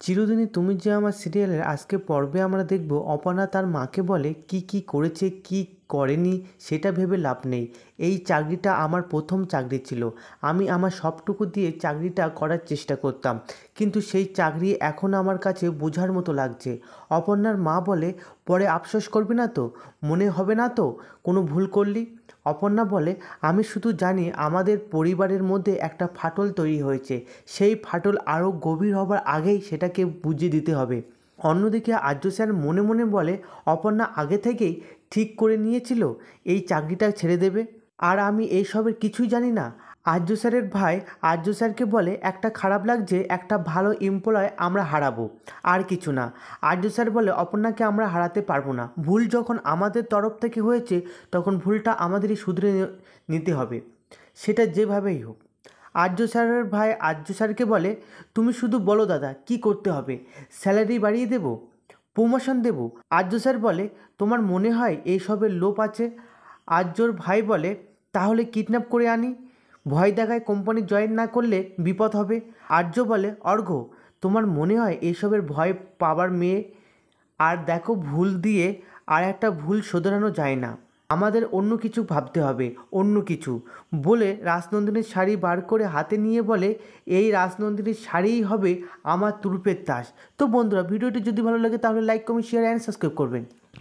চিরদিনই তুমি যে আমার সিরিয়ালের আজকে পর্বে আমরা দেখব অপর্ণা তার মাকে বলে কি করেছে কি করেনি সেটা ভেবে লাভ নেই। এই চাকরিটা আমার প্রথম চাকরি ছিল। আমি আমার সবটুকু দিয়ে চাকরিটা করার চেষ্টা করতাম, কিন্তু সেই চাকরি এখন আমার কাছে বোঝার মতো লাগছে। অপর্ণার মা বলে, পরে আফসোস করবি না তো? মনে হবে না তো কোনো ভুল করলি? অপর্ণা বলে, আমি শুধু জানি আমাদের পরিবারের মধ্যে একটা ফাটল তৈরি হয়েছে। সেই ফাটল আরও গভীর হবার আগেই সেটাকে বুঝিয়ে দিতে হবে। অন্যদিকে আর্য স্যার মনে মনে বলে, অপর্ণা আগে থেকেই ঠিক করে নিয়েছিল এই চাকরিটা ছেড়ে দেবে, আর আমি এইসবের কিছুই জানি না। আর্য স্যারের ভাই আর্য স্যারকে বলে, একটা খারাপ লাগছে, একটা ভালো এমপ্লয় আমরা হারাবো, আর কিছু না। আর্য স্যার বলে, অপর্ণাকে আমরা হারাতে পারবো না। ভুল যখন আমাদের তরফ থেকে হয়েছে তখন ভুলটা আমাদেরই শুধরে নিতে হবে, সেটা যেভাবেই হোক। আর্য স্যারের ভাই আর্য স্যারকে বলে, তুমি শুধু বলো দাদা কি করতে হবে, স্যালারি বাড়িয়ে দেব, প্রমোশন দেব? আর্য স্যার বলে, তোমার মনে হয় এইসবের লোভ আছে? আর্যর ভাই বলে, তাহলে কিডন্যাপ করে আনি, ভয় দেখায় কোম্পানি জয়েন না করলে বিপদ হবে। আর্য বলে, অর্ঘ্য, তোমার মনে হয় এইসবের ভয় পাবার মেয়ে? আর দেখো, ভুল দিয়ে আর একটা ভুল শোধরানো যায় না, আমাদের অন্য কিছু ভাবতে হবে, অন্য কিছু। বলে রাজনন্দিনীর শাড়ি বার করে হাতে নিয়ে বলে, এই রাজনন্দিনীর শাড়িই হবে আমার তুরুপের তাস। তো বন্ধুরা, ভিডিওটি যদি ভালো লাগে তাহলে like comment share and subscribe করবেন।